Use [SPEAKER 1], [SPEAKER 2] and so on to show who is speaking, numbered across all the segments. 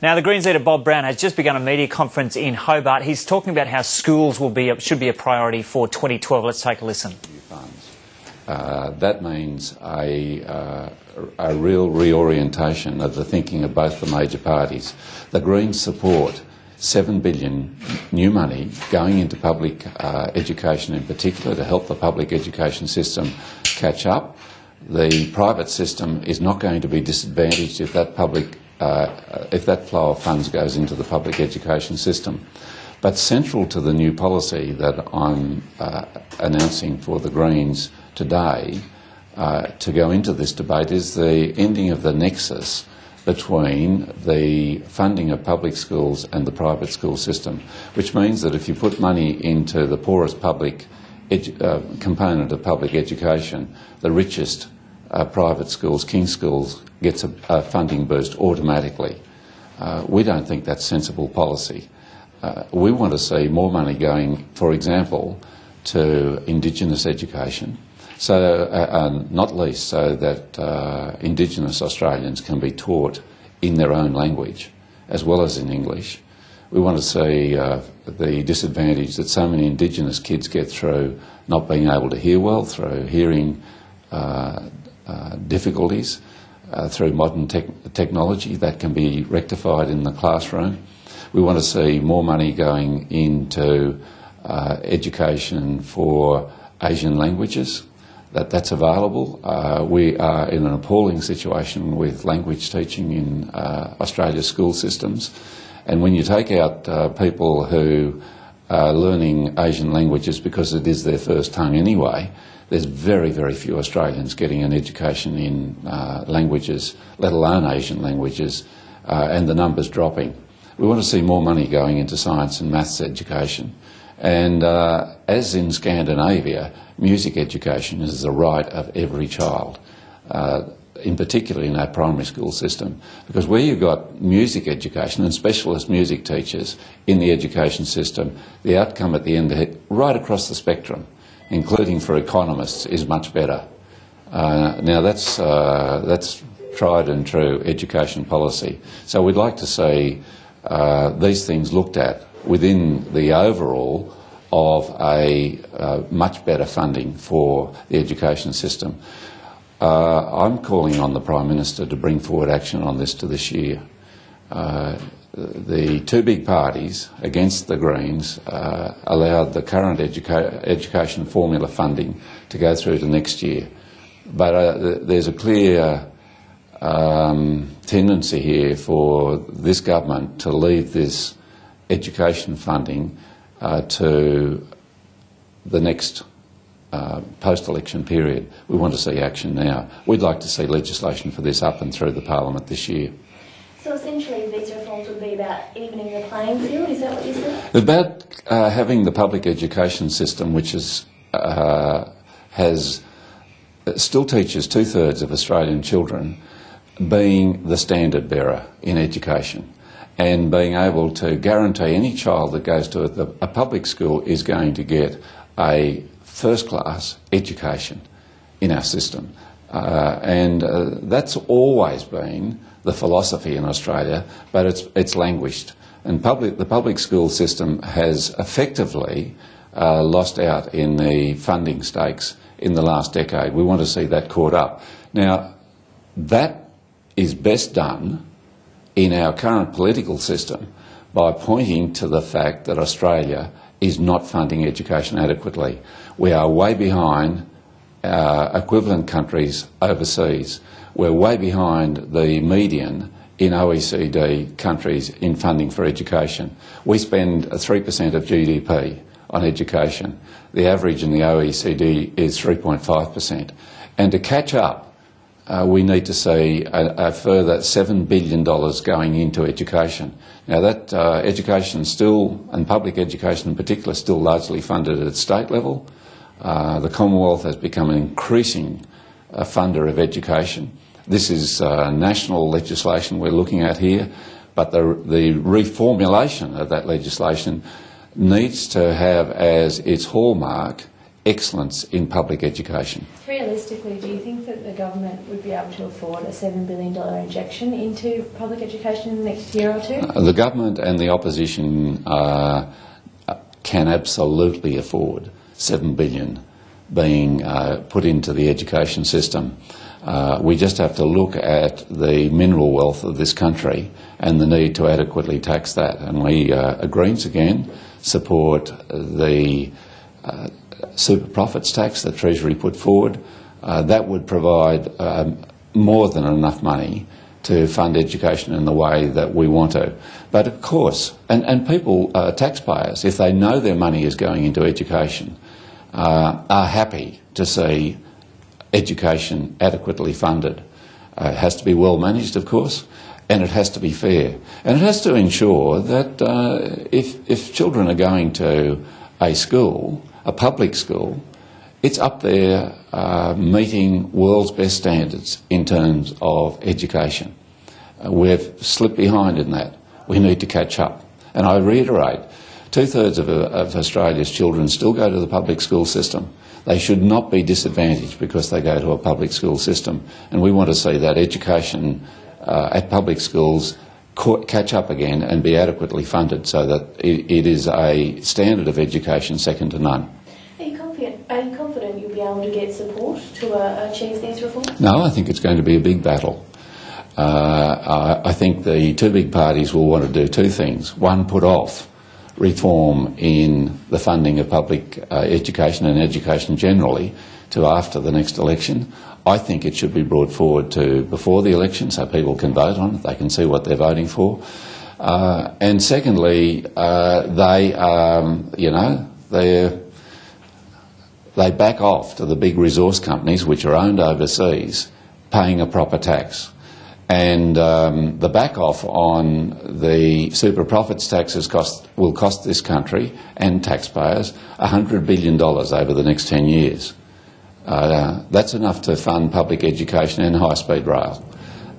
[SPEAKER 1] Now, the Greens leader Bob Brown has just begun a media conference in Hobart. He's talking about how schools should be a priority for 2012. Let's take a listen.
[SPEAKER 2] That means a real reorientation of the thinking of both the major parties. The Greens support $7 billion new money going into public education in particular to help the public education system catch up. The private system is not going to be disadvantaged if that flow of funds goes into the public education system. But central to the new policy that I'm announcing for the Greens today to go into this debate is the ending of the nexus between the funding of public schools and the private school system, which means that if you put money into the poorest public component of public education, the richest private schools, King's schools, gets a funding boost automatically. We don't think that's sensible policy. We want to see more money going, for example, to Indigenous education, so not least so that Indigenous Australians can be taught in their own language as well as in English. We want to see the disadvantage that so many Indigenous kids get through not being able to hear well, through hearing difficulties, through modern technology that can be rectified in the classroom. We want to see more money going into education for Asian languages. That's available. We are in an appalling situation with language teaching in Australia's school systems. And when you take out people who are learning Asian languages because it is their first tongue anyway, there's very, very few Australians getting an education in languages, let alone Asian languages, and the number's dropping. We want to see more money going into science and maths education. And as in Scandinavia, music education is the right of every child, in particular in our primary school system, because where you've got music education and specialist music teachers in the education system, the outcome at the end of it, right across the spectrum, including for economists, is much better. Now that's tried and true education policy. So we'd like to see these things looked at within the overall of a much better funding for the education system. I'm calling on the Prime Minister to bring forward action on this to this year. The two big parties against the Greens allowed the current education formula funding to go through to next year. But there's a clear tendency here for this government to leave this education funding to the next post-election period. We want to see action now. We'd like to see legislation for this up and through the Parliament this year.
[SPEAKER 3] So essentially these reforms would be about evening the playing field, is that what you said?
[SPEAKER 2] About having the public education system, which is, still teaches 2/3 of Australian children, being the standard bearer in education, and being able to guarantee any child that goes to a public school is going to get a first-class education in our system. That's always been the philosophy in Australia, but it's languished. And the public school system has effectively lost out in the funding stakes in the last decade. We want to see that caught up. Now, that is best done in our current political system by pointing to the fact that Australia is not funding education adequately. We are way behind equivalent countries overseas. We're way behind the median in OECD countries in funding for education. We spend 3% of GDP on education. The average in the OECD is 3.5%. And to catch up, we need to see a further $7 billion going into education. Now that education still, and public education in particular, still largely funded at state level. The Commonwealth has become an increasing funder of education. This is national legislation we're looking at here, but the reformulation of that legislation needs to have as its hallmark excellence in public education.
[SPEAKER 3] Realistically, do you think that the government would be able to afford a $7 billion injection into public education in the next year or two?
[SPEAKER 2] The government and the opposition can absolutely afford $7 billion being put into the education system. We just have to look at the mineral wealth of this country and the need to adequately tax that. And we, Greens again, support the super profits tax that Treasury put forward. That would provide more than enough money to fund education in the way that we want to. But of course, and people, taxpayers, if they know their money is going into education, are happy to see education adequately funded. It has to be well managed, of course, and it has to be fair. And it has to ensure that if children are going to a school, a public school, it's up there meeting world's best standards in terms of education. We've slipped behind in that. We need to catch up. And I reiterate, 2/3 of Australia's children still go to the public school system. They should not be disadvantaged because they go to a public school system. And we want to see that education at public schools catch up again and be adequately funded so that it is a standard of education second to none.
[SPEAKER 3] Are you confident you'll be able to get support to achieve these reforms?
[SPEAKER 2] No, I think it's going to be a big battle. I think the two big parties will want to do two things. One, put off reform in the funding of public education and education generally to after the next election. I think it should be brought forward to before the election so people can vote on it, they can see what they're voting for. And secondly, they back off to the big resource companies which are owned overseas paying a proper tax. And the back off on the super profits taxes will cost this country and taxpayers $100 billion over the next 10 years. That's enough to fund public education and high-speed rail.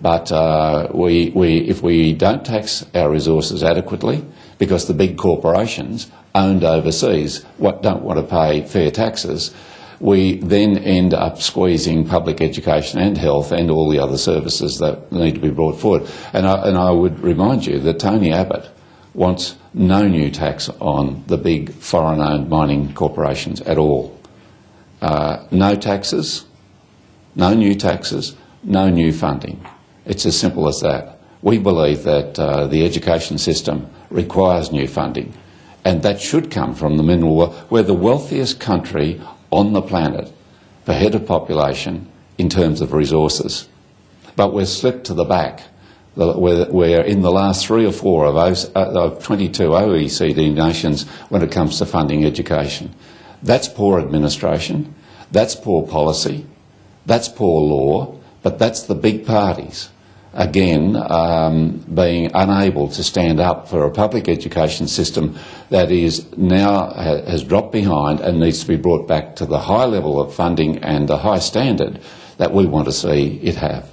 [SPEAKER 2] But if we don't tax our resources adequately, because the big corporations owned overseas don't want to pay fair taxes, we then end up squeezing public education and health and all the other services that need to be brought forward. And I would remind you that Tony Abbott wants no new tax on the big foreign-owned mining corporations at all. No taxes, no new taxes, no new funding. It's as simple as that. We believe that the education system requires new funding, and that should come from the mineral wealth. We're the wealthiest country on the planet per head of population in terms of resources. But we're slipped to the back. We're in the last 3 or 4 of 22 OECD nations when it comes to funding education. That's poor administration, that's poor policy, that's poor law, but that's the big parties, again, being unable to stand up for a public education system that is now has dropped behind and needs to be brought back to the high level of funding and the high standard that we want to see it have.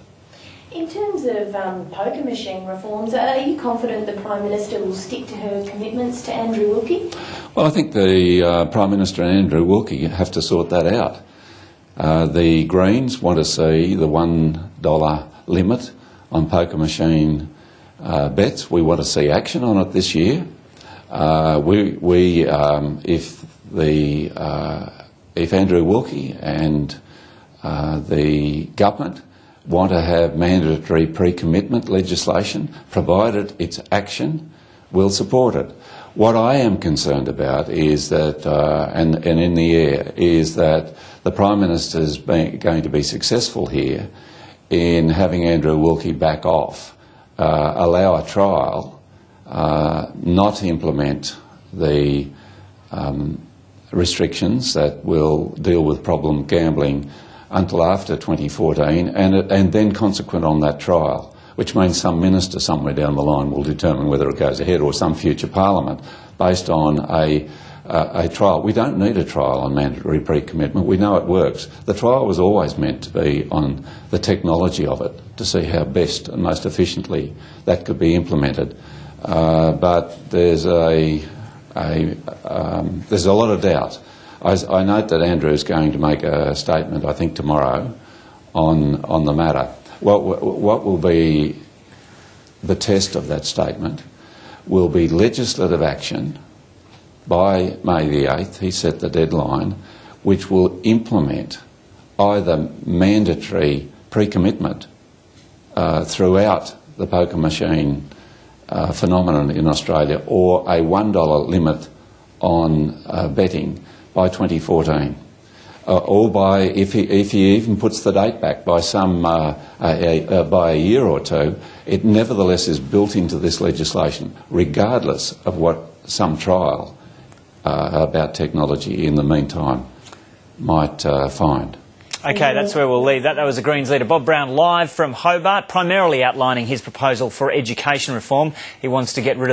[SPEAKER 3] In terms of poker machine reforms, are you confident the Prime Minister will stick to her commitments to Andrew Wilkie?
[SPEAKER 2] Well, I think the Prime Minister and Andrew Wilkie have to sort that out. The Greens want to see the $1 limit on poker machine bets. We want to see action on it this year. If Andrew Wilkie and the government want to have mandatory pre-commitment legislation, provided it's action, we'll support it. What I am concerned about is that, and in the air, is that the Prime Minister is going to be successful here in having Andrew Wilkie back off, allow a trial, not implement the restrictions that will deal with problem gambling until after 2014, and then consequent on that trial, which means some minister somewhere down the line will determine whether it goes ahead, or some future parliament, based on a trial. We don't need a trial on mandatory pre-commitment. We know it works. The trial was always meant to be on the technology of it, to see how best and most efficiently that could be implemented. But there's a lot of doubt I note that Andrew is going to make a statement, I think, tomorrow on the matter. What will be the test of that statement will be legislative action by May the 8th, he set the deadline, which will implement either mandatory pre-commitment throughout the poker machine phenomenon in Australia, or a $1 limit on betting by 2014. Or by, if he even puts the date back by by a year or two, it nevertheless is built into this legislation, regardless of what some trial about technology in the meantime might find.
[SPEAKER 1] Okay, that's where we'll leave that. That was the Greens leader, Bob Brown, live from Hobart, primarily outlining his proposal for education reform. He wants to get rid of the